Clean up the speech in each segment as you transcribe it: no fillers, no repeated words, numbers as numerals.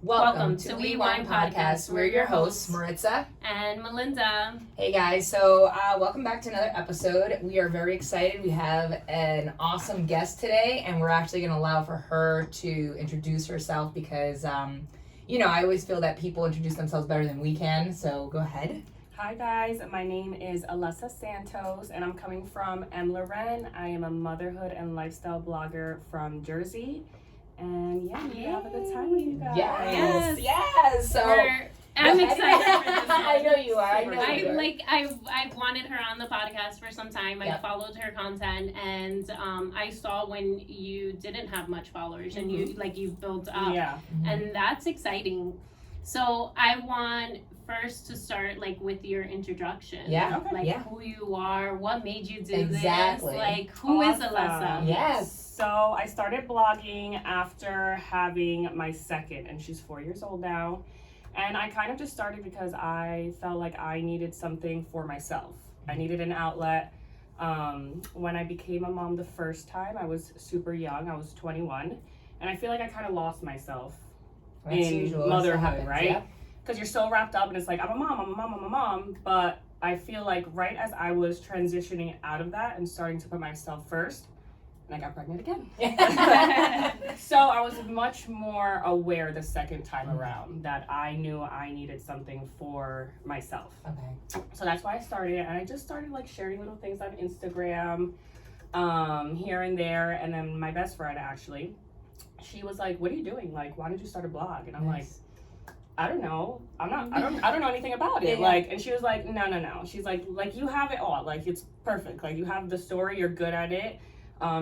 Welcome to Unwind Podcast. We're your hosts, Maritza and Melinda. Hey guys, so welcome back to another episode. We are very excited. We have an awesome guest today, and we're actually going to allow for her to introduce herself because, I always feel that people introduce themselves better than we can, so go ahead. Hi guys, my name is Alessa Santos, and I'm coming from Loren. I am a motherhood and lifestyle blogger from Jersey. And we have a good time with you guys. Yes. So I'm excited for this. I know you are. I've wanted her on the podcast for some time. I followed her content, and I saw when you didn't have much followers, and you've built up, and that's exciting. So I want first to start with your introduction. Who you are, what made you do this, who is Alessa? Yes. So I started blogging after having my second, and she's 4 years old now. And I kind of just started because I felt like I needed something for myself. I needed an outlet. When I became a mom the first time, I was super young. I was 21. And I feel like I kind of lost myself in motherhood, right? Because you're so wrapped up and it's like, I'm a mom. But I feel like right as I was transitioning out of that and starting to put myself first, and I got pregnant again. So I was much more aware the second time around that I knew I needed something for myself. Okay. So that's why I started, and I just started sharing little things on Instagram, here and there. And then my best friend actually, she was like, "What are you doing? Why did you start a blog?" And I'm like, I don't know. I don't know anything about it. And she was like, no. She's like you have it all. It's perfect. You have the story, you're good at it.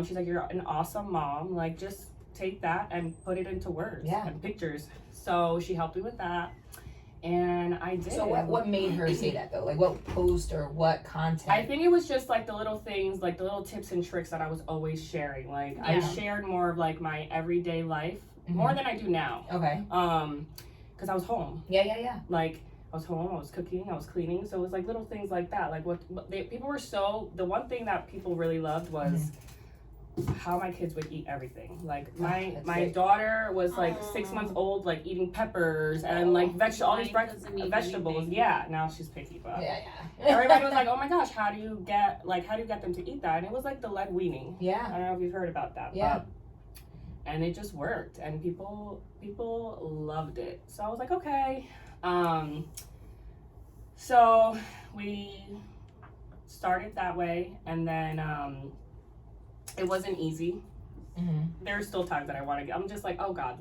She's like, you're an awesome mom. Just take that and put it into words and pictures. So she helped me with that, and I did. So what made her say that though? What post or what content? I think it was just the little things, the little tips and tricks that I was always sharing. I shared more of my everyday life, more than I do now. Okay. Because I was home. Yeah. I was home, I was cooking, I was cleaning. So it was little things like that. People were the one thing that people really loved was how my kids would eat everything. My daughter was 6 months old, eating peppers and all these vegetables. Anything. Yeah, now she's picky, but everybody was like, oh my gosh, how do you get them to eat that? And it was the lead weaning. Yeah. I don't know if you've heard about that. Yeah. And it just worked, and people loved it. So I was like, okay. So we started that way, and then it wasn't easy. There's still times that I want to get. I'm just like, oh God,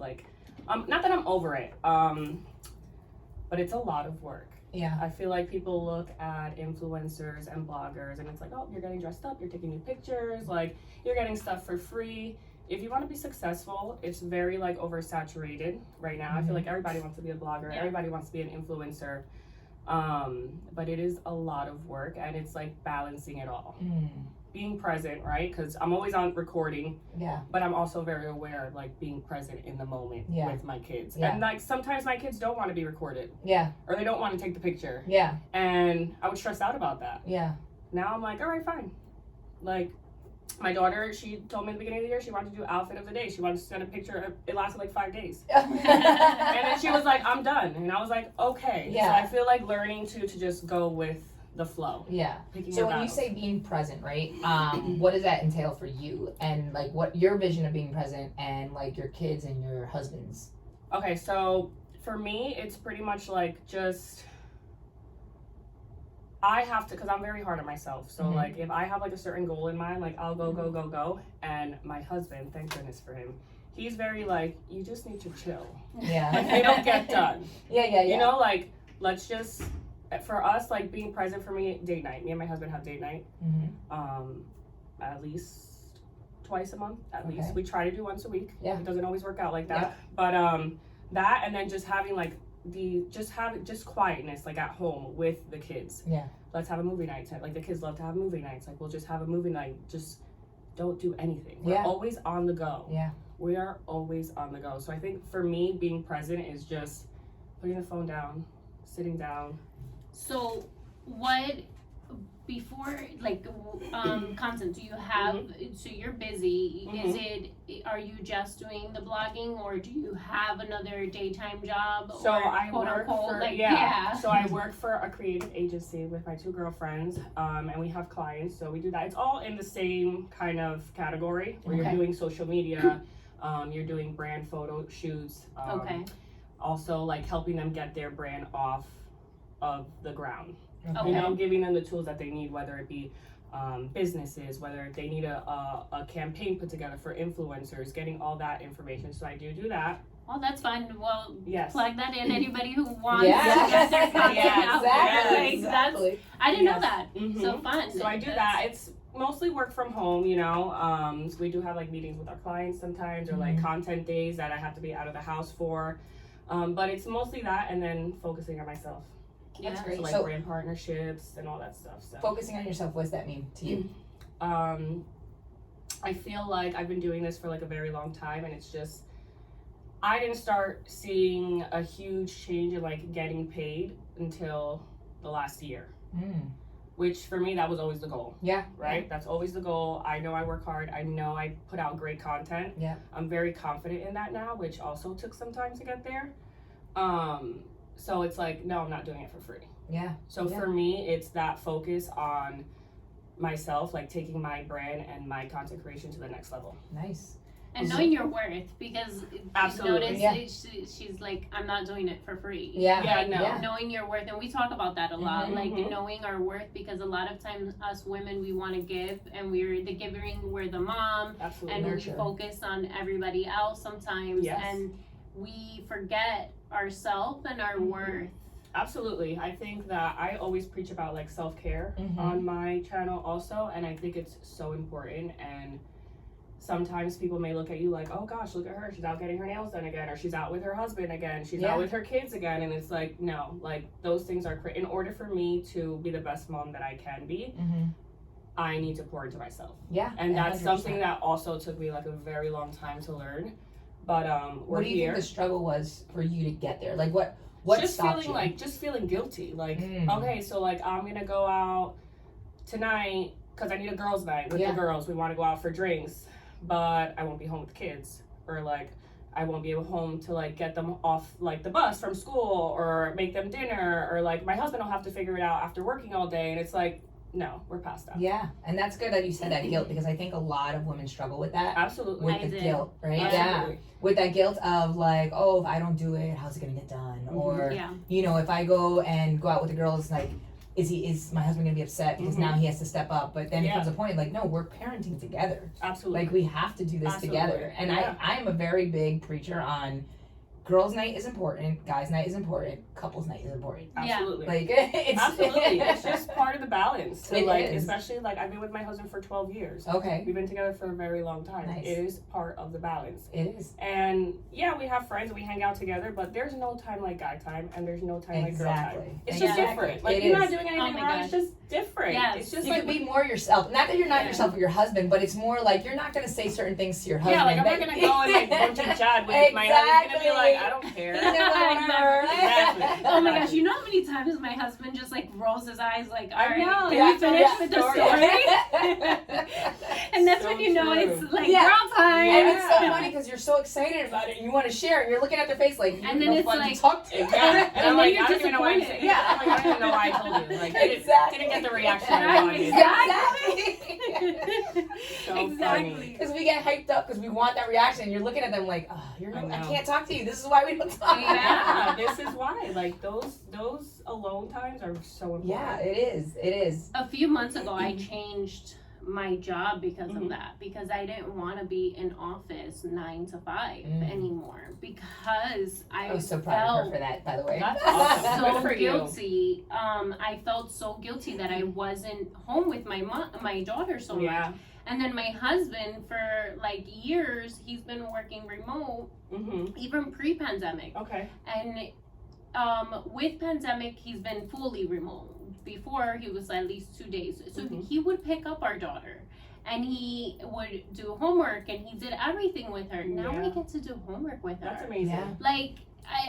not that I'm over it, but it's a lot of work. Yeah. I feel like people look at influencers and bloggers, and it's like, oh, you're getting dressed up, you're taking new pictures, you're getting stuff for free. If you want to be successful, it's very oversaturated right now. I feel like everybody wants to be a blogger, everybody wants to be an influencer, but it is a lot of work, and it's balancing it all. Being present, right? Because I'm always on recording, but I'm also very aware of being present in the moment with my kids. And sometimes my kids don't want to be recorded, or they don't want to take the picture, and I would stress out about that. Now I'm like, all right, fine. My daughter, she told me at the beginning of the year she wanted to do outfit of the day. She wanted to send a picture. It lasted 5 days. And then she was like, I'm done. And I was like, okay. So I feel learning to just go with the flow. So when you say being present, right? What does that entail for you? And what your vision of being present and your kids and your husband's? Okay, so for me, it's pretty much just... I have to, because I'm very hard on myself. So if I have a certain goal in mind, I'll go. And my husband, thank goodness for him, he's very you just need to chill. They don't get done. You know, let's just, for us, being present for me, date night. Me and my husband have date night. At least twice a month, at least. We try to do once a week. It doesn't always work out like that. But that, and then just having just quietness at home with the kids. Let's have a movie night. The kids love to have movie nights. We'll just have a movie night. Just don't do anything. We're always on the go. We are always on the go. So I think for me, being present is just putting the phone down, sitting down. So what before, like, content, do you have, so you're busy, is it, are you just doing the blogging, or do you have another daytime job? So or I quote work unquote, for, like, so I work for a creative agency with my two girlfriends, and we have clients, so we do that. It's all in the same kind of category, where you're doing social media, you're doing brand photo shoots, also like helping them get their brand off of the ground. You know, giving them the tools that they need, whether it be businesses, whether they need a campaign put together for influencers, getting all that information. So I do that. Oh, that's fun. Well, yes. Plug that in. Anybody who wants to get their content out there. Like, I didn't know that. So fun. So I do that. It's mostly work from home, you know. So we do have like meetings with our clients sometimes, or like content days that I have to be out of the house for. But it's mostly that, and then focusing on myself. That's great. So like brand partnerships and all that stuff. So focusing on yourself, what does that mean to you? I feel like I've been doing this for like a very long time, and it's just, I didn't start seeing a huge change in like getting paid until the last year. Which for me, that was always the goal. Right? That's always the goal. I know I work hard. I know I put out great content. I'm very confident in that now, which also took some time to get there. So it's like, no, I'm not doing it for free. So for me, it's that focus on myself, like taking my brand and my content creation to the next level. Nice. And knowing your worth, because absolutely, notice she's like, I'm not doing it for free. Knowing your worth, and we talk about that a lot, like knowing our worth, because a lot of times us women, we want to give, and we're the giving, we're the mom, and we focus on everybody else sometimes, and we forget ourselves and our worth. Absolutely. I think that I always preach about like self-care on my channel also, and I think it's so important. And sometimes people may look at you like, oh gosh, look at her, she's out getting her nails done again, or she's out with her husband again, she's out with her kids again, and it's like, no, like those things are in order for me to be the best mom that I can be, I need to pour into myself. And that's 100%. Something that also took me like a very long time to learn. But what do you think the struggle was for you to get there? Like what just stopped feeling you? like just feeling guilty, like okay, so like I'm gonna go out tonight because I need a girls' night with the girls. We want to go out for drinks, but I won't be home with the kids, or like I won't be able home to like get them off like the bus from school, or make them dinner, or like my husband will have to figure it out after working all day, and it's like, no, we're past that. And that's good that you said that guilt, because I think a lot of women struggle with that. Absolutely. With the guilt, right? With that guilt of like, oh, if I don't do it, how's it gonna get done? Or you know, if I go out with the girls, like, is my husband gonna be upset because now he has to step up? But then it comes a point like, no, we're parenting together. Absolutely. Like we have to do this together. And I am a very big preacher on girls' night is important, guys' night is important, couples' night is important. Absolutely. Like it's absolutely. It's just part of the balance. So like is. Especially like I've been with my husband for 12 years. We've been together for a very long time. Nice. It is part of the balance. It is. And we have friends and we hang out together, but there's no time like guy time, and there's no time like girl time. It's just different. Like you're not doing anything wrong, it's just different. It's just you can be more yourself. Not that you're not yourself with your husband, but it's more like you're not gonna say certain things to your husband. Like I'm not gonna go and like bunch of Chad with my husband's gonna be like, I don't care. Exactly. Oh my gosh, you know how many times my husband just like rolls his eyes like, all right, can we finish with the story? And that's when you know it's like girl time. And it's so funny because you're so excited about it and you want to share it. You're looking at their face like, and then it's like, to talk to. And then like, I don't even know why I'm saying I'm like, I don't even know why I told you. Like, didn't get the reaction I wanted. Exactly. Because we get hyped up because we want that reaction. And you're looking at them like, oh, I can't talk to you. This is why we don't talk. This is why. Like those alone times are so important. Yeah, it is. A few months ago, I changed my job because of that, because I didn't want to be in office 9 to 5 anymore, because I was so proud of her for that, by the way. That's awesome. So guilty. I felt so guilty that I wasn't home with my daughter so much. And then my husband, for like years, he's been working remote, even pre-pandemic. And with pandemic, he's been fully remote. Before, he was at least 2 days. So he would pick up our daughter, and he would do homework, and he did everything with her. Now I get to do homework with her. That's amazing. Like,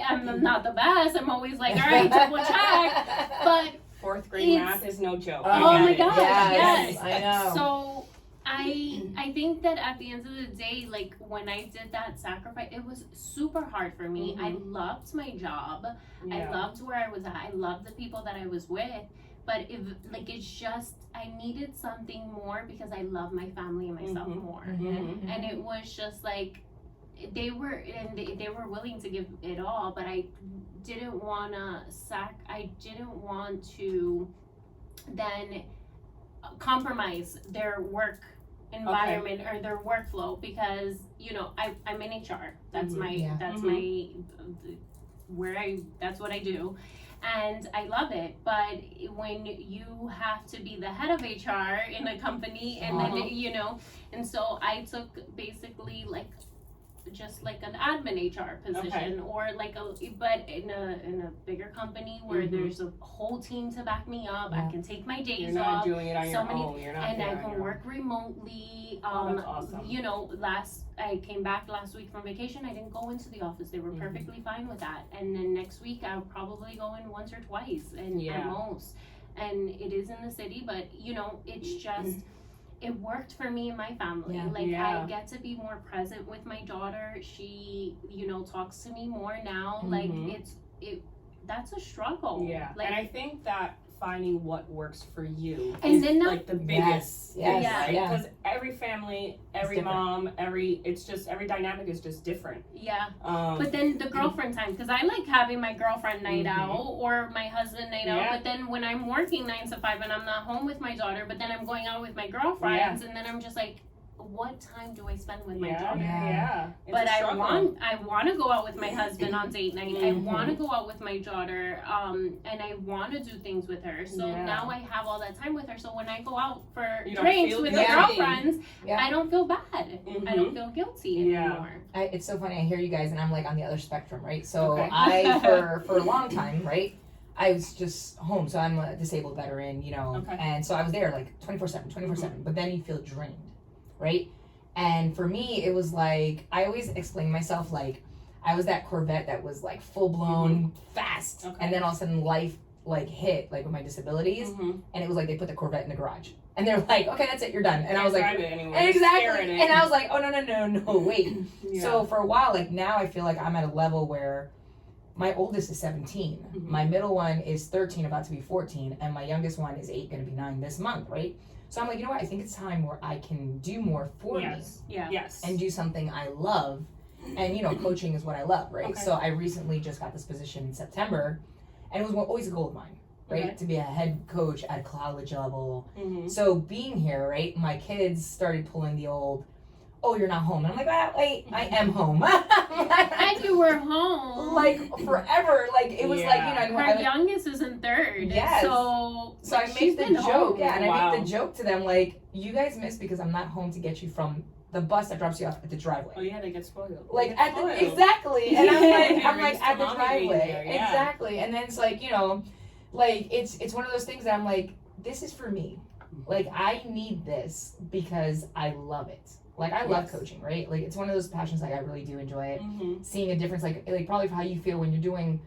I'm not the best. I'm always like, all right, double check. But 4th grade math is no joke. Oh my gosh, yes. I know. So I think that at the end of the day, like when I did that sacrifice, it was super hard for me. I loved my job. I loved where I was at. I loved the people that I was with. But it's just, I needed something more because I love my family and myself more. And it was just like, they were willing to give it all, but I didn't want to then compromise their work environment or their workflow, because I'm in HR. That's that's what I do, and I love it. But when you have to be the head of HR in a company, and then and so I took basically just like an admin HR position, or but in a bigger company where there's a whole team to back me up. I can take my days off. You're not doing it on your own. And I can work remotely. That's awesome. I came back last week from vacation. I didn't go into the office. They were perfectly fine with that. And then next week I'll probably go in once or twice at most. And it is in the city, but it's just it worked for me and my family. I get to be more present with my daughter. She, talks to me more now. That's a struggle. Yeah. And I think that finding what works for you and is then the biggest thing, right? Yeah. Because every family, every mom, every dynamic is just different. Yeah. But then the girlfriend time, because I like having my girlfriend night out or my husband night out. But then when I'm working 9 to 5 and I'm not home with my daughter, but then I'm going out with my girlfriends, and then I'm just like, what time do I spend with my daughter? Yeah. But I want to go out with my husband on date night. I want to go out with my daughter, and I want to do things with her. So now I have all that time with her. So when I go out for drinks with the girlfriends, I don't feel bad. I don't feel guilty anymore. It's so funny. I hear you guys, and I'm like on the other spectrum, right? So I, for a long time, right, I was just home. So I'm a disabled veteran, and so I was there like 24/7. But then you feel drained. Right? And for me, it was like, I always explain myself like I was that Corvette that was like full blown fast. And then all of a sudden life hit with my disabilities. And it was like they put the Corvette in the garage. And they're like, okay, that's it, you're done. And I was like, exactly. And I was like, oh, no, wait. So for a while, now I feel like I'm at a level where my oldest is 17. My middle one is 13, about to be 14. And my youngest one is 8, going to be 9 this month, right? So I'm like, you know what? I think it's time where I can do more for me. Yes. And do something I love. And, coaching is what I love, right? So I recently just got this position in September. And it was always a goal of mine, right? To be a head coach at a college level. So being here, right? My kids started pulling the old, oh, you're not home. And I'm like, wait, I am home. And you were home. Forever. It was her youngest is in 3rd. Yes. So I make the joke. And I make the joke to them, you guys miss because I'm not home to get you from the bus that drops you off at the driveway. Oh yeah, they get spoiled. Exactly. And I'm like at the driveway. Exactly. And then it's it's one of those things that I'm like, this is for me. I need this because I love it. I love coaching, right? It's one of those passions, I really do enjoy it. Seeing a difference, probably for how you feel when you're doing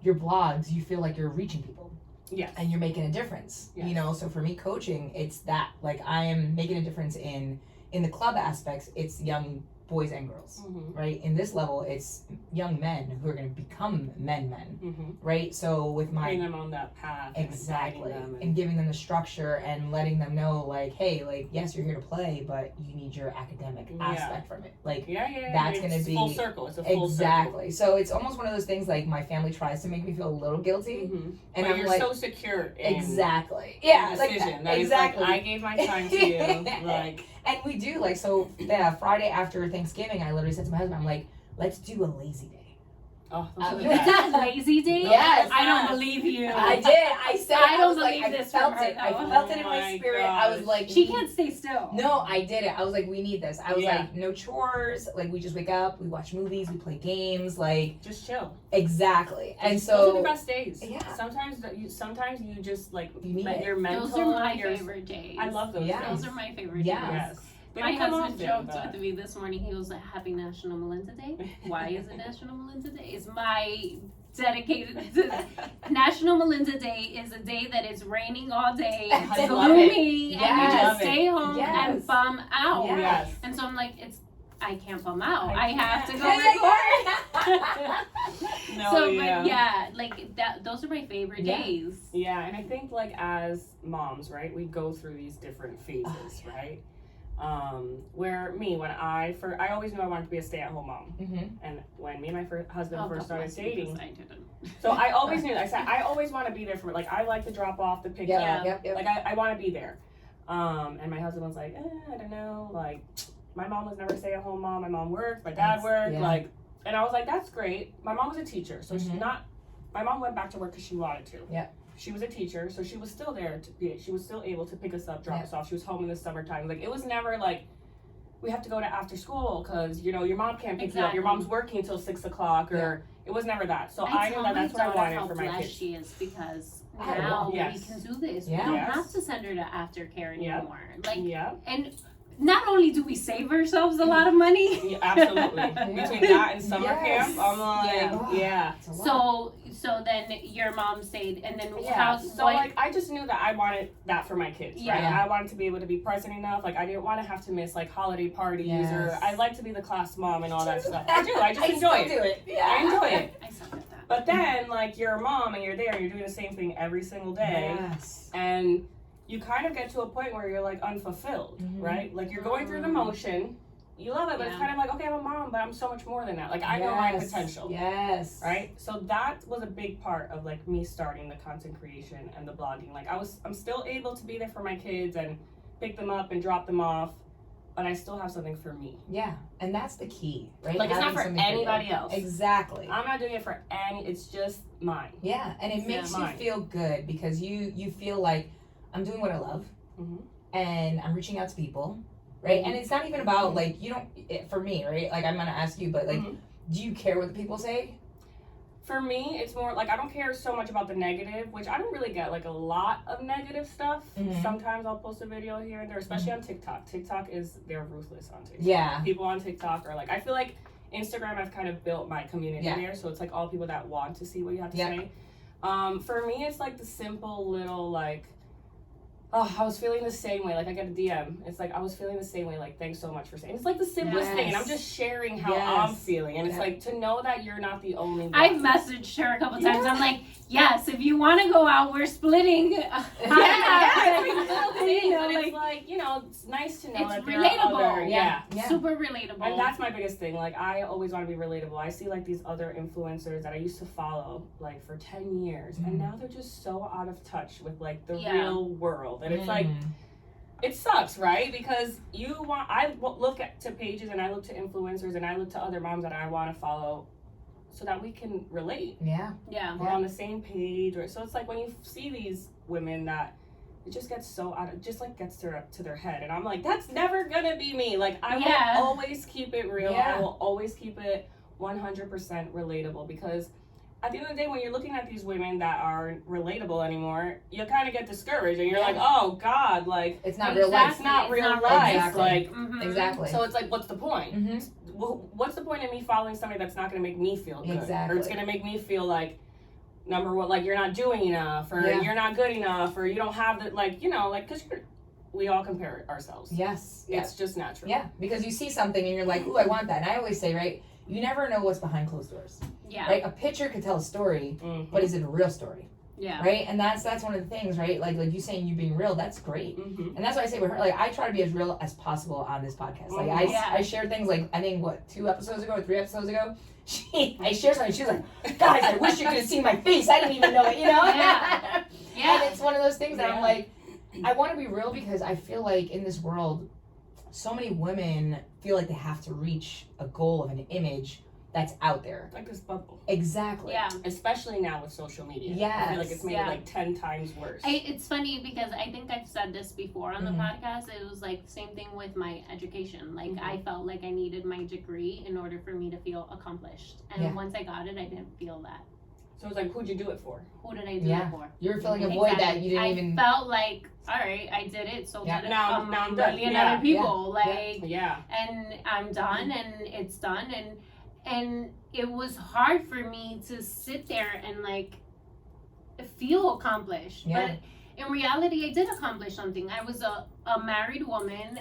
your blogs, you feel like you're reaching people. Yes. And you're making a difference, So for me, coaching, it's that. I am making a difference in the club aspects. It's young boys and girls, right? In this level, it's young men who are going to become men, right? So with my putting them on that path, exactly, and giving them the structure and letting them know, hey, yes, you're here to play, but you need your academic aspect from it. That's going to be full circle. It's a full exactly. circle. So it's almost one of those things. My family tries to make me feel a little guilty, and I'm you're so secure. Exactly. Decision. That exactly. I gave my time to you. And we do so. Friday after Thanksgiving, I literally said to my husband, I'm like, let's do a lazy day. Oh, lazy day? Yes. I don't believe you. I did. I said I don't believe this. I felt it. I felt it in my spirit. Gosh. I was like, she can't stay still. No, I did it. I was like, we need this. I was like, no chores. We just wake up, we watch movies, we play games, just chill. Exactly. And so those are the best days. Yeah. Sometimes you just you need your mental. Those are my favorite days. I love those. Yeah. days. Those are my favorite days. Yes. My husband joked with me this morning. He was like, "Happy National Melinda Day." Why is it National Melinda Day? It's my dedicated to National Melinda Day is a day that is raining all day, it's I love gloomy, it. and you Yes. just stay home Yes. and bum out. Yes. And so I'm like, I can't bum out. I have to go record. No, So, yeah. but yeah, like that. Those are my favorite days. Yeah, and I think like as moms, right, we go through these different phases, right? Where when I always knew I wanted to be a stay-at-home mom, and when me and my husband first started dating, I didn't. so I always knew. I said I always want to be there for like I like to drop off, the pick up, like I want to be there. And my husband was like, I don't know, like my mom was never a stay-at-home mom. My mom worked, my dad worked, like, and I was like, that's great. My mom was a teacher, so she's not. My mom went back to work because she wanted to. Yeah. She was a teacher, so she was still there she was still able to pick us up, drop us off. She was home in the summertime. Like, it was never like, we have to go to after school because, you know, your mom can't pick you up. Your mom's working until 6 o'clock, or it was never that. So I knew that's what I wanted for my kids. She is because now we can do this. We don't have to send her to aftercare anymore. Like, and not only do we save ourselves a lot of money. Absolutely. Between that and summer camp, I'm like, So then your mom stayed, and then like I just knew that I wanted that for my kids. Right? I wanted to be able to be present enough. Like I didn't want to have to miss like holiday parties, or I like to be the class mom and all that stuff. I do. I just enjoy it. I enjoy it. I suck at that. But then like you're a mom and you're there and you're doing the same thing every single day, and you kind of get to a point where you're like unfulfilled, right? Like you're going through the motion. You love it, but it's kind of like, okay, I'm a mom, but I'm so much more than that. Like, I know my potential. Yes. Right? So that was a big part of, like, me starting the content creation and the blogging. Like, I'm still able to be there for my kids and pick them up and drop them off, but I still have something for me. Yeah, and that's the key, right? Like, it's not for anybody else. Exactly. I'm not doing it for it's just mine. Yeah, and it makes you feel good because you feel like, I'm doing what I love, and I'm reaching out to people. Right, and it's not even about like for me, right? Like I'm gonna ask you, but like, do you care what the people say? For me, it's more like I don't care so much about the negative, which I don't really get like a lot of negative stuff. Sometimes I'll post a video here and there, especially on TikTok. They're ruthless on TikTok. Yeah, people on TikTok are like, I feel like Instagram, I've kind of built my community there, so it's like all people that want to see what you have to say. For me, it's like the simple little like, oh, I was feeling the same way. Like I get a DM. It's like I was feeling the same way. Like thanks so much for saying. It's like the simplest thing, and I'm just sharing how I'm feeling. And it's like to know that you're not the only one. I've messaged her a couple times. I'm like, yes, if you want to go out, we're splitting. It's like it's nice to know it's that relatable. Super relatable. And that's my biggest thing. Like I always want to be relatable. I see like these other influencers that I used to follow like for 10 years, and now they're just so out of touch with like the real world. And it's like, it sucks, right? Because I look to pages and I look to influencers and I look to other moms that I want to follow so that we can relate. Yeah. We're on the same page. So it's like when you see these women that it just gets so gets to their head. And I'm like, that's never going to be me. Like, I will always keep it real. I will always keep it 100% relatable because at the end of the day, when you're looking at these women that aren't relatable anymore, you kind of get discouraged, and you're like, "Oh God, like it's not real life. It's not real life." Exactly. Like, exactly. So it's like, what's the point? Well, what's the point of me following somebody that's not going to make me feel good, or it's going to make me feel like number one, like you're not doing enough, or you're not good enough, or you don't have the because we all compare ourselves. Yes, it's just natural. Yeah, because you see something and you're like, "Ooh, I want that." And I always say, right. You never know what's behind closed doors. Yeah. Right? A picture could tell a story, but is it a real story? Yeah. Right? And that's one of the things, right? Like you saying you being real, that's great. And that's why I say with her, like I try to be as real as possible on this podcast. Like I shared things like I think 2 episodes ago or 3 episodes ago. I shared something, she was like, guys, I wish you could have seen my face. I didn't even know it, Yeah. And it's one of those things that I'm like, I want to be real because I feel like in this world, so many women feel like they have to reach a goal of an image that's out there. Like this bubble. Exactly. Yeah. Especially now with social media. Yes. I feel like it's made it like 10 times worse. It's funny because I think I've said this before on the podcast. It was like the same thing with my education. Like I felt like I needed my degree in order for me to feel accomplished. And once I got it, I didn't feel that. So it's like, who'd you do it for? Who did I do it for? You were filling a void that you didn't I felt like, all right, I did it, so did now I'm million other people. And I'm done, and it's done, and it was hard for me to sit there and like feel accomplished. Yeah. But in reality, I did accomplish something. I was a married woman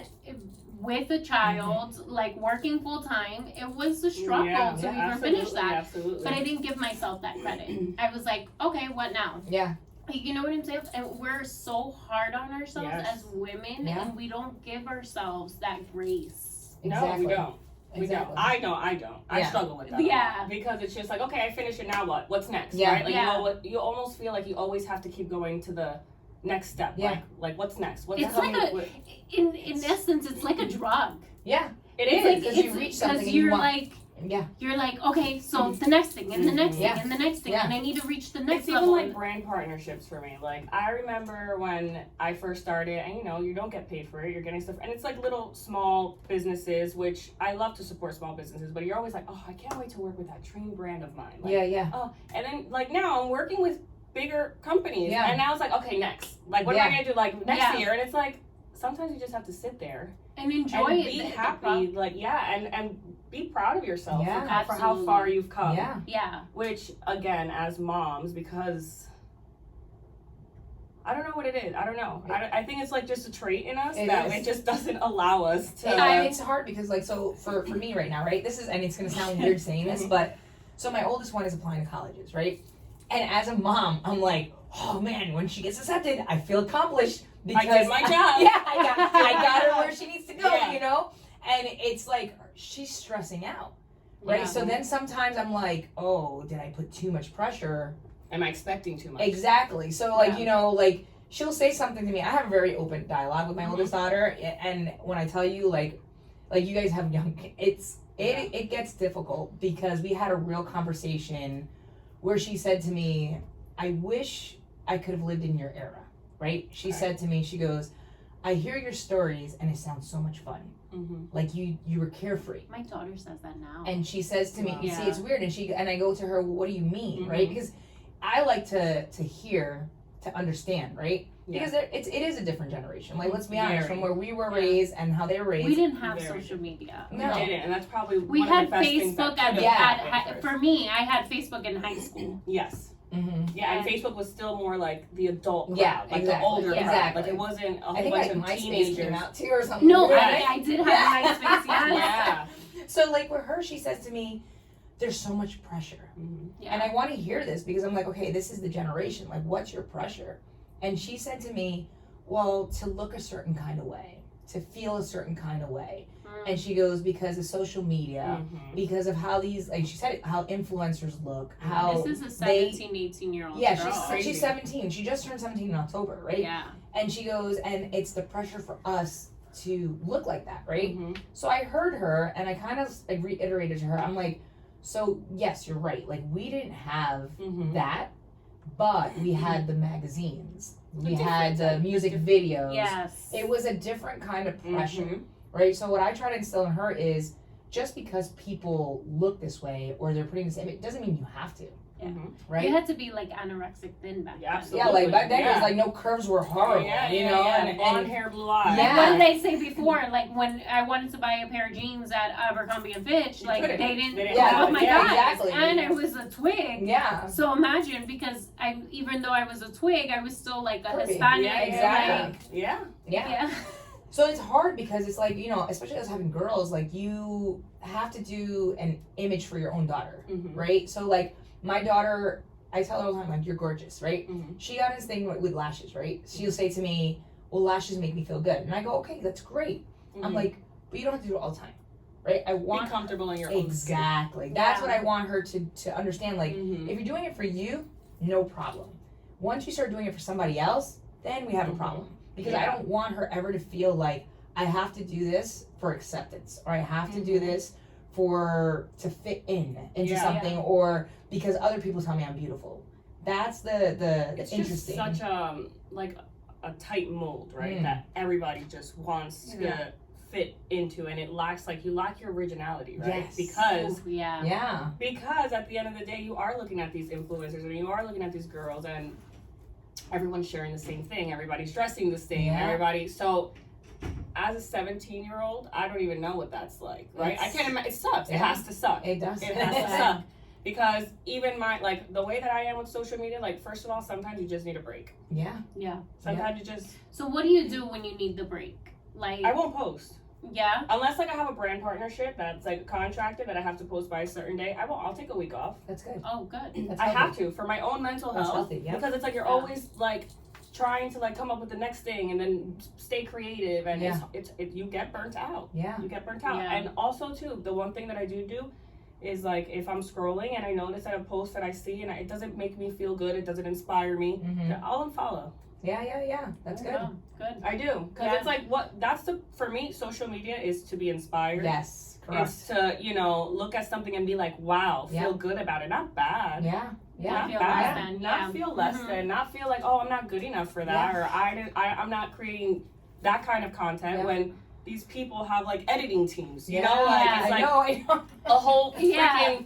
with a child, like working full time. It was a struggle to even finish that. Absolutely. But I didn't give myself that credit. I was like, okay, what now? Yeah. You know what I'm saying? And we're so hard on ourselves as women, and we don't give ourselves that grace. Exactly. No, we don't. Exactly. I don't. I struggle with that. Yeah. Because it's just like, okay, I finished it, now what? What's next? Yeah. Right? Like, you almost feel like you always have to keep going to the next step. Yeah. Like what's next? It's like in essence, it's like a drug. Yeah. It It's is. like, because you reach something and you're you want. like, Yeah. you're like, okay, so the next thing, and the next thing, and the next thing, and I need to reach the next It's level. even like brand partnerships for me. Like, I remember when I first started, and you don't get paid for it, you're getting stuff, and it's like little small businesses, which I love to support small businesses, but you're always like, oh, I can't wait to work with that dream brand of mine. Like, Yeah. Oh, and then like now I'm working with bigger companies, Yeah. and now it's like, okay, next. Like, what am I gonna do like next year? And it's like, sometimes you just have to sit there and enjoy and it. be happy, and be proud of yourself for how Absolutely. far you've come. Yeah. Which, again, as moms, because I don't know what it is. I don't know. I think it's like just a trait in us it just doesn't allow us to. It's hard because like, so for me right now, right, this is, and it's going to sound weird saying this, but so my oldest one is applying to colleges, right? And as a mom, I'm like, oh man, when she gets accepted, I feel accomplished because I did my job. I got her where she needs to go, Yeah. you know? And it's like, she's stressing out, right? Yeah. So then sometimes I'm like, oh, did I put too much pressure? Am I expecting too much? Exactly. So like, like she'll say something to me. I have a very open dialogue with my oldest daughter, and when I tell you like you guys have young, it gets difficult because we had a real conversation where she said to me, I wish I could have lived in your era, right? She said to me, she goes, I hear your stories and it sounds so much fun. Like you were carefree. My daughter says that now. And she says to me, you see, it's weird. And I go to her, well, what do you mean, right? Because I like to hear, to understand, right? Because it is a different generation. Like, let's be honest, from where we were raised and how they were raised. We didn't have social media. No. We didn't, and that's probably we one had of the best things Facebook that for me. I had Facebook in high school. Yes. Yeah, and Facebook was still more like the adult crowd, Yeah, like exactly. the older crowd. Exactly. Like, it wasn't a whole I think bunch like of MySpace teenagers. came out too or something. No, right? I did have MySpace, Yeah. So like with her, she says to me, there's so much pressure. And I want to hear this because I'm like, okay, this is the generation. Like, what's your pressure? And she said to me, well, to look a certain kind of way, to feel a certain kind of way. And she goes, because of social media, because of how these, like she said it, how influencers look, how this is a 17, 18-year-old girl. She's 17. She just turned 17 in October, right? Yeah. And she goes, and it's the pressure for us to look like that, right? So I heard her, and I kind of reiterated to her, I'm like, so yes, you're right. Like, we didn't have that, but we had the magazines. We had the music videos. Yes. It was a different kind of pressure, right? So what I try to instill in her is, just because people look this way or they're putting this image, it doesn't mean you have to. Right? You had to be like anorexic thin back then. Absolutely. Yeah, like back then it was like no curves were horrible. You know, and blonde hair, blue eyes. Yeah. What did they say before? Like when I wanted to buy a pair of jeans at Abercrombie and Fitch, like they didn't love my thighs, exactly. and I was a twig. Yeah. So imagine, because even though I was a twig, I was still like a Curvy. Hispanic. Yeah, exactly. Yeah. So it's hard because it's like, you know, especially as having girls, like you have to do an image for your own daughter, right? So like my daughter, I tell her all the time, like, you're gorgeous, right? She got this thing with lashes, right? She'll say to me, well, lashes make me feel good. And I go, okay, that's great. I'm like, but you don't have to do it all the time, right? I want be comfortable in your own Exactly. That's what I want her to understand. Like, if you're doing it for you, no problem. Once you start doing it for somebody else, then we have a problem. Because I don't want her ever to feel like I have to do this for acceptance, or I have to do this to fit into something, or because other people tell me I'm beautiful. That's the it's interesting. Just such like a tight mold, right? That everybody just wants to fit into, and it lacks, like, you lack your originality, right? Yes. Because because at the end of the day, you are looking at these influencers and you are looking at these girls, and everyone's sharing the same thing. Everybody's dressing the same. Everybody. So as a 17-year-old, I don't even know what that's like, right? I can't imagine. It sucks. It has to suck. It does. It has to suck. Because even the way that I am with social media, like, first of all, sometimes you just need a break. Yeah. Sometimes you just... So what do you do when you need the break? Like, I won't post. Yeah? Unless, like, I have a brand partnership that's, like, contracted that I have to post by a certain day, I'll take a week off. That's good. Oh, good. That's I have to, for my own mental health. Healthy, yeah. Because it's like, you're always, like, trying to, like, come up with the next thing and then stay creative. And you get burnt out. Yeah. You get burnt out. Yeah. And also, too, the one thing that I do is, like, if I'm scrolling and I notice that a post that I see and it doesn't make me feel good, it doesn't inspire me, I'll unfollow. Yeah. That's good. Oh, good. I do. Because it's like, for me, social media is to be inspired. Yes, correct. It's to, look at something and be like, wow, feel good about it. Not bad. Yeah. Not feel bad. less than, Not feel less than. Not feel like, oh, I'm not good enough for that. Or I'm not creating that kind of content when these people have, like, editing teams, you know? Like, it's like I know. a whole freaking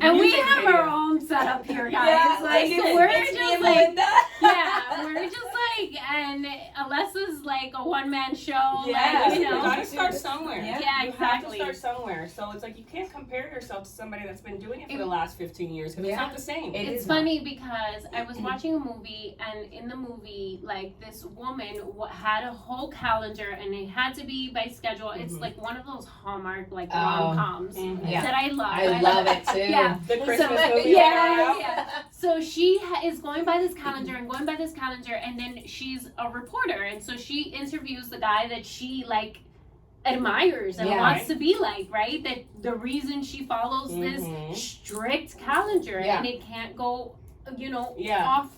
And we music have video. our own setup here, guys. Yeah, like, listen, we're it's me just and like, Melinda. we're just like, and Alessa's like a one-man show. Yeah, Like, you gotta start somewhere. Yeah, You exactly. have to start somewhere. So it's like, you can't compare yourself to somebody that's been doing it for the last 15 years because it's not the same. It's funny because I was watching a movie, and in the movie, like, this woman had a whole calendar, and it had to be by schedule. It's like one of those Hallmark, like, rom-coms that I love. I love it too. Yeah. The Christmas movie. Yeah. So she is going by this calendar and going by this calendar, and then she's a reporter, and so she interviews the guy that she, like, admires and wants to be like, right? That the reason she follows this strict calendar and it can't go, off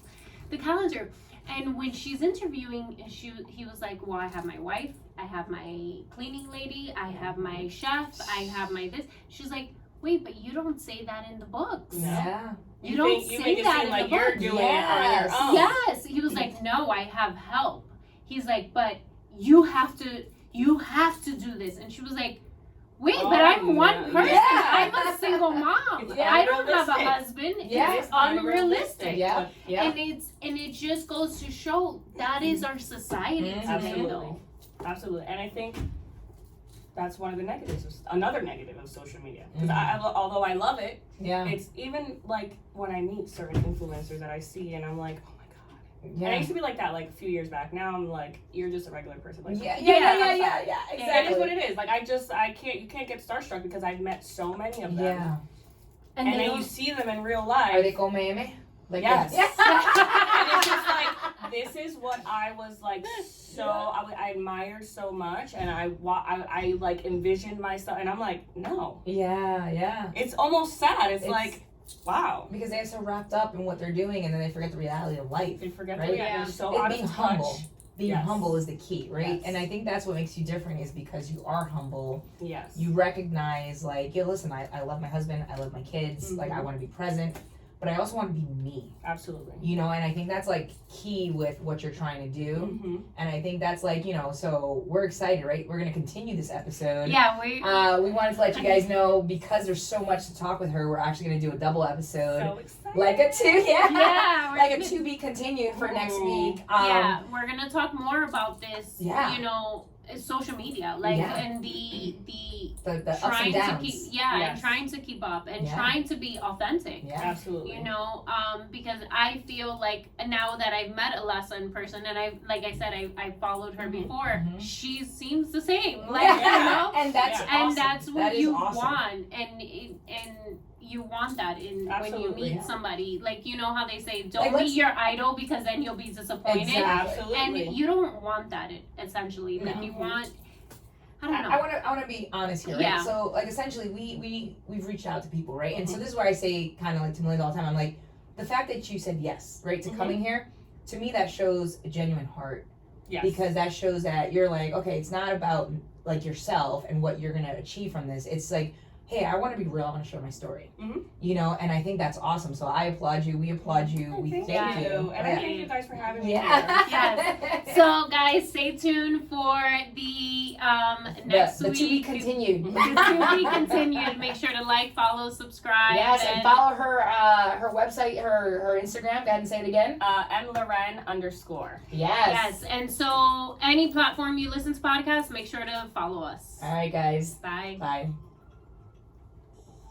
the calendar. And when she's interviewing, he was like, well, I have my wife, I have my cleaning lady, I have my chef, I have my this. She's like, wait, but you don't say that in the books. Yeah. You don't say make it that seem in like the you're book. doing it on your own. Yes. He was like, no, I have help. He's like, but you have to do this. And she was like, wait, but I'm one person. Yeah. I'm a single mom. I don't have a husband. It's unrealistic. Yeah. And it just goes to show that is our society to handle. Absolutely. And I think that's one of the another negative of social media. Because although I love it, it's even like when I meet certain influencers that I see and I'm like, oh my God. And I used to be like that like a few years back. Now I'm like, you're just a regular person. Like, Exactly. That is what it is. Like, you can't get starstruck because I've met so many of them. Yeah. And then you see them in real life. Are they con Miami? Like, yes. And it's just like, this is what I was like, I admired so much, and I like envisioned myself, and I'm like, no. Yeah. It's almost sad. It's like, wow. Because they're so wrapped up in what they're doing, and then they forget the reality of life. They forget right? the reality. They're so out of being touch. humble. Being humble is the key, right? Yes. And I think that's what makes you different is because you are humble. Yes. You recognize, like, listen, I love my husband, I love my kids, like, I want to be present, but I also want to be me. Absolutely. And I think that's, like, key with what you're trying to do. And I think that's, like, so we're excited, right? We're going to continue this episode. Yeah, we wanted to let you guys know, because there's so much to talk with her, we're actually going to do a double episode. So excited. Like a like a to be continued for next week. We're going to talk more about this, social media, like, and the ups trying and downs. to keep, and trying to keep up and trying to be authentic. Yeah. Absolutely. Because I feel like now that I've met Alessa in person, and I followed her before, she seems the same. And that's and awesome. that's what that you awesome. want, and you want that when you meet somebody. Like, how they say, don't meet your idol because then you'll be disappointed. Exactly. Absolutely. And you don't want that, essentially. Like, you want, I don't know. I want to be honest here, right? Yeah. So, like, essentially, we've reached out to people, right? And so this is where I say, kind of like to Melinda all the time, I'm like, the fact that you said yes, right, to coming here, to me, that shows a genuine heart. Yes. Because that shows that you're like, okay, it's not about, like, yourself and what you're going to achieve from this. It's like, hey, hey, I want to be real. I want to share my story. Mm-hmm. You know, and I think that's awesome. So I applaud you. We applaud you. We thank you. And I thank you guys for having me here. Yes. So, guys, stay tuned for the next the week. to be continued. The to be continued. Make sure to like, follow, subscribe. Yes, and follow her website, her Instagram. Go ahead and say it again. _. Yes. And so any platform you listen to podcasts, make sure to follow us. All right, guys. Bye. Bye.